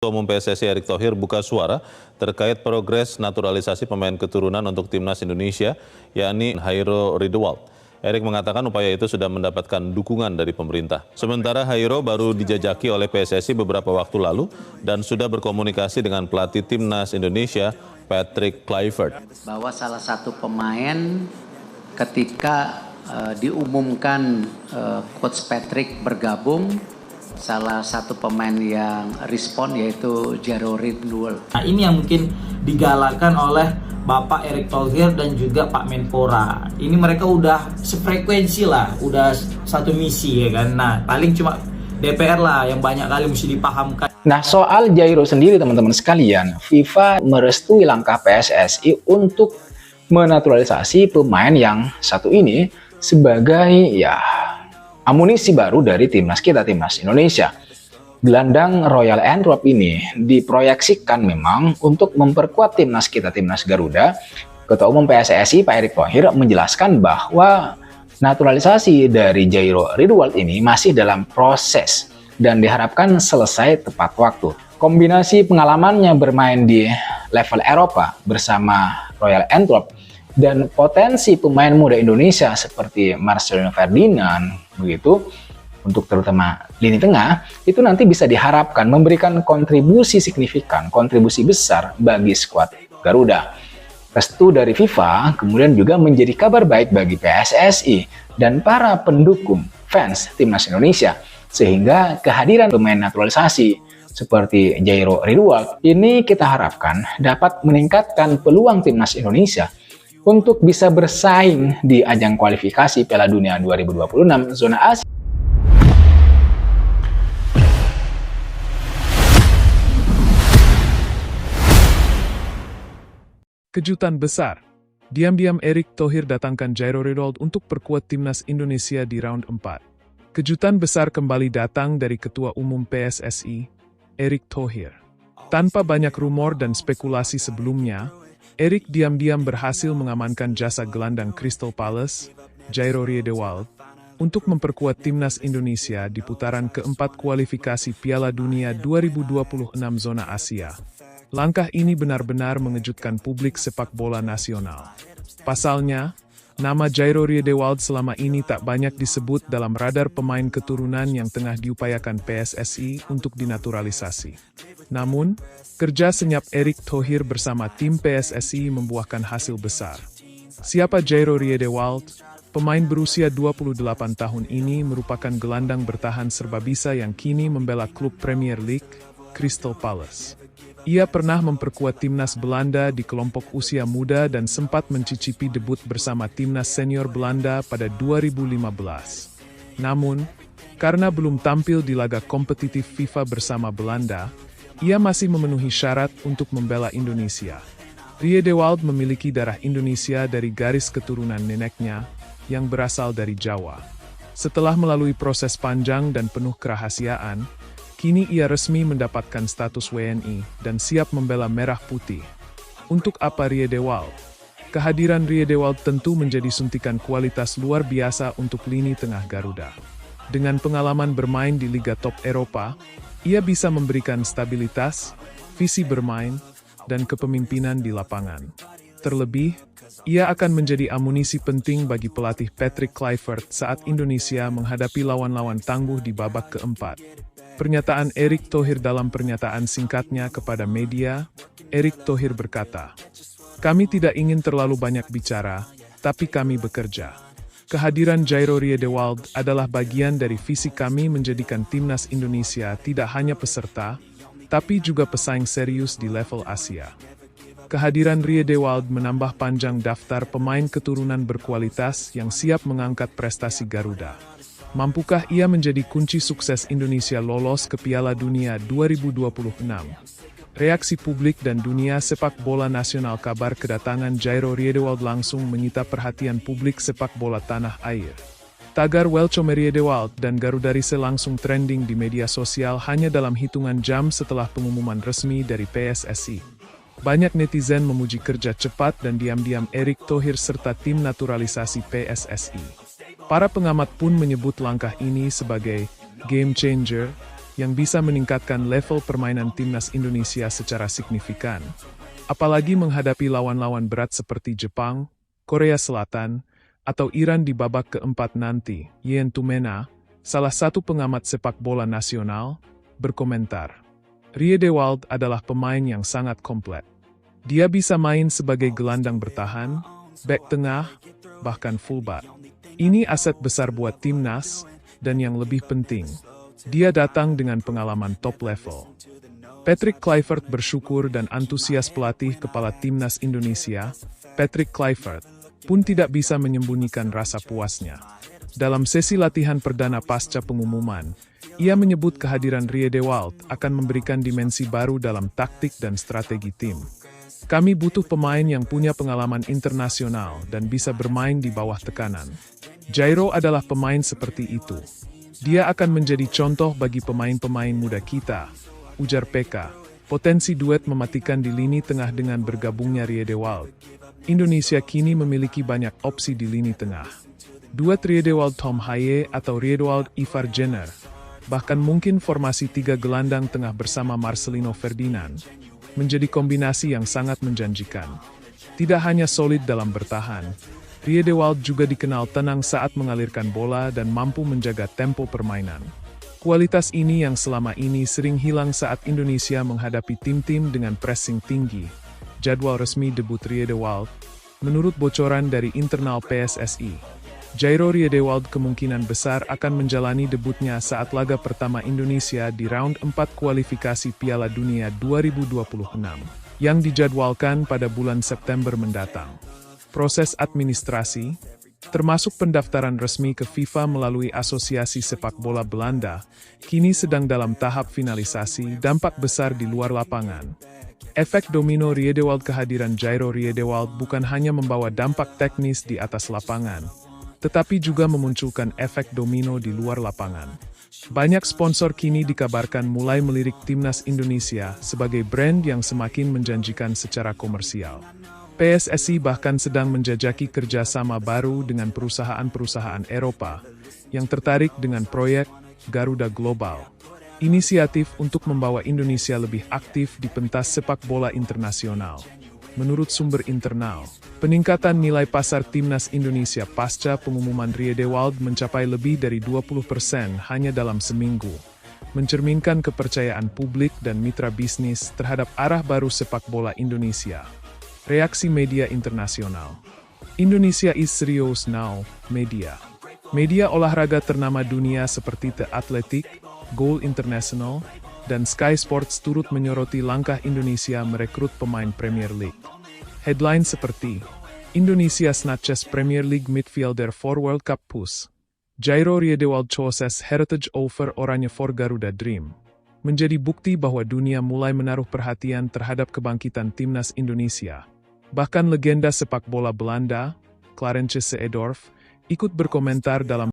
Ketua Umum PSSI Erick Thohir buka suara terkait progres naturalisasi pemain keturunan untuk timnas Indonesia, yakni Hairo Ridewald. Erick mengatakan upaya itu sudah mendapatkan dukungan dari pemerintah. Sementara Hairo baru dijajaki oleh PSSI beberapa waktu lalu dan sudah berkomunikasi dengan pelatih timnas Indonesia, Patrick Kluivert. Bahwa salah satu pemain ketika diumumkan Coach Patrick bergabung, salah satu pemain yang respon yaitu Jairo Ridewald. Nah, ini yang mungkin digalakan oleh Bapak Erick Thohir dan juga Pak Menpora. Ini mereka udah sefrekuensi lah, udah satu misi ya kan. Nah, paling cuma DPR lah yang banyak kali mesti dipahamkan. Nah, soal Jairo sendiri teman-teman sekalian, FIFA merestui langkah PSSI untuk menaturalisasi pemain yang satu ini sebagai amunisi baru dari timnas kita, timnas Indonesia. Gelandang Royal Antwerp ini diproyeksikan memang untuk memperkuat timnas kita, timnas Garuda. Ketua Umum PSSI Pak Erick Thohir menjelaskan bahwa naturalisasi dari Jairo Ridewald ini masih dalam proses dan diharapkan selesai tepat waktu. Kombinasi pengalamannya bermain di level Eropa bersama Royal Antwerp dan potensi pemain muda Indonesia seperti Marcelino Ferdinand begitu untuk terutama lini tengah itu nanti bisa diharapkan memberikan kontribusi signifikan, kontribusi besar bagi skuad Garuda. Restu dari FIFA kemudian juga menjadi kabar baik bagi PSSI dan para pendukung fans timnas Indonesia, sehingga kehadiran pemain naturalisasi seperti Jairo Ridewald ini kita harapkan dapat meningkatkan peluang timnas Indonesia untuk bisa bersaing di ajang kualifikasi Piala Dunia 2026 zona Asia. Kejutan besar. Diam-diam Erick Thohir datangkan Jairo Ridewald untuk perkuat timnas Indonesia di round 4. Kejutan besar kembali datang dari Ketua Umum PSSI, Erick Thohir. Tanpa banyak rumor dan spekulasi sebelumnya, Erick diam-diam berhasil mengamankan jasa gelandang Crystal Palace, Jairo Ridewald, untuk memperkuat timnas Indonesia di putaran keempat kualifikasi Piala Dunia 2026 zona Asia. Langkah ini benar-benar mengejutkan publik sepak bola nasional. Pasalnya, nama Jairo Ridewald selama ini tak banyak disebut dalam radar pemain keturunan yang tengah diupayakan PSSI untuk dinaturalisasi. Namun, kerja senyap Erick Thohir bersama tim PSSI membuahkan hasil besar. Siapa Jairo Ridewald? Pemain berusia 28 tahun ini merupakan gelandang bertahan serbabisa yang kini membela klub Premier League, Crystal Palace. Ia pernah memperkuat timnas Belanda di kelompok usia muda dan sempat mencicipi debut bersama timnas senior Belanda pada 2015. Namun, karena belum tampil di laga kompetitif FIFA bersama Belanda, ia masih memenuhi syarat untuk membela Indonesia. Ridewald memiliki darah Indonesia dari garis keturunan neneknya yang berasal dari Jawa. Setelah melalui proses panjang dan penuh kerahasiaan, kini ia resmi mendapatkan status WNI dan siap membela Merah Putih. Untuk apa Ridewald? Kehadiran Ridewald tentu menjadi suntikan kualitas luar biasa untuk lini tengah Garuda. Dengan pengalaman bermain di Liga Top Eropa, ia bisa memberikan stabilitas, visi bermain, dan kepemimpinan di lapangan. Terlebih, ia akan menjadi amunisi penting bagi pelatih Patrick Kluivert saat Indonesia menghadapi lawan-lawan tangguh di babak keempat. Pernyataan Erick Thohir dalam pernyataan singkatnya kepada media, Erick Thohir berkata, "Kami tidak ingin terlalu banyak bicara, tapi kami bekerja. Kehadiran Jairo Ridewald adalah bagian dari visi kami menjadikan timnas Indonesia tidak hanya peserta, tapi juga pesaing serius di level Asia." Kehadiran Ridewald menambah panjang daftar pemain keturunan berkualitas yang siap mengangkat prestasi Garuda. Mampukah ia menjadi kunci sukses Indonesia lolos ke Piala Dunia 2026? Reaksi publik dan dunia sepak bola nasional kabar kedatangan Jairo Ridewald langsung menyita perhatian publik sepak bola tanah air. Tagar Welcome Ridewald dan Garudarise langsung trending di media sosial hanya dalam hitungan jam setelah pengumuman resmi dari PSSI. Banyak netizen memuji kerja cepat dan diam-diam Erick Thohir serta tim naturalisasi PSSI. Para pengamat pun menyebut langkah ini sebagai game changer yang bisa meningkatkan level permainan timnas Indonesia secara signifikan. Apalagi menghadapi lawan-lawan berat seperti Jepang, Korea Selatan, atau Iran di babak keempat nanti. Yen Tumena, salah satu pengamat sepak bola nasional, berkomentar, Riedewald adalah pemain yang sangat komplit. Dia bisa main sebagai gelandang bertahan, bek tengah, bahkan fullback. Ini aset besar buat timnas, dan yang lebih penting, dia datang dengan pengalaman top level. Patrick Kluivert bersyukur dan antusias pelatih kepala timnas Indonesia, Patrick Kluivert, pun tidak bisa menyembunyikan rasa puasnya. Dalam sesi latihan perdana pasca pengumuman, ia menyebut kehadiran Riedewald akan memberikan dimensi baru dalam taktik dan strategi tim. Kami butuh pemain yang punya pengalaman internasional dan bisa bermain di bawah tekanan. Jairo adalah pemain seperti itu. Dia akan menjadi contoh bagi pemain-pemain muda kita, ujar PK. Potensi duet mematikan di lini tengah dengan bergabungnya Riedewald. Indonesia kini memiliki banyak opsi di lini tengah. Duet Riedewald Tom Haye atau Riedewald Ivar Jenner. Bahkan mungkin formasi 3 gelandang tengah bersama Marcelino Ferdinand menjadi kombinasi yang sangat menjanjikan. Tidak hanya solid dalam bertahan, Riedewald juga dikenal tenang saat mengalirkan bola dan mampu menjaga tempo permainan. Kualitas ini yang selama ini sering hilang saat Indonesia menghadapi tim-tim dengan pressing tinggi. Jadwal resmi debut Riedewald, menurut bocoran dari internal PSSI, Jairo Riedewald kemungkinan besar akan menjalani debutnya saat laga pertama Indonesia di round 4 kualifikasi Piala Dunia 2026, yang dijadwalkan pada bulan September mendatang. Proses administrasi, termasuk pendaftaran resmi ke FIFA melalui Asosiasi Sepak Bola Belanda, kini sedang dalam tahap finalisasi. Dampak besar di luar lapangan. Efek domino Riedewald. Kehadiran Jairo Riedewald bukan hanya membawa dampak teknis di atas lapangan, tetapi juga memunculkan efek domino di luar lapangan. Banyak sponsor kini dikabarkan mulai melirik timnas Indonesia sebagai brand yang semakin menjanjikan secara komersial. PSSI bahkan sedang menjajaki kerjasama baru dengan perusahaan-perusahaan Eropa yang tertarik dengan proyek Garuda Global. Inisiatif untuk membawa Indonesia lebih aktif di pentas sepak bola internasional. Menurut sumber internal, peningkatan nilai pasar timnas Indonesia pasca pengumuman Riedewald mencapai lebih dari 20% hanya dalam seminggu, mencerminkan kepercayaan publik dan mitra bisnis terhadap arah baru sepak bola Indonesia. Reaksi media internasional. Indonesia is serious now, media. Media olahraga ternama dunia seperti The Athletic, Goal International, dan Sky Sports turut menyoroti langkah Indonesia merekrut pemain Premier League. Headline seperti, Indonesia snatches Premier League midfielder for World Cup push. Jairo Riedewald chooses heritage over Oranje for Garuda Dream. Menjadi bukti bahwa dunia mulai menaruh perhatian terhadap kebangkitan timnas Indonesia. Bahkan legenda sepak bola Belanda, Clarence Seedorf, ikut berkomentar dalam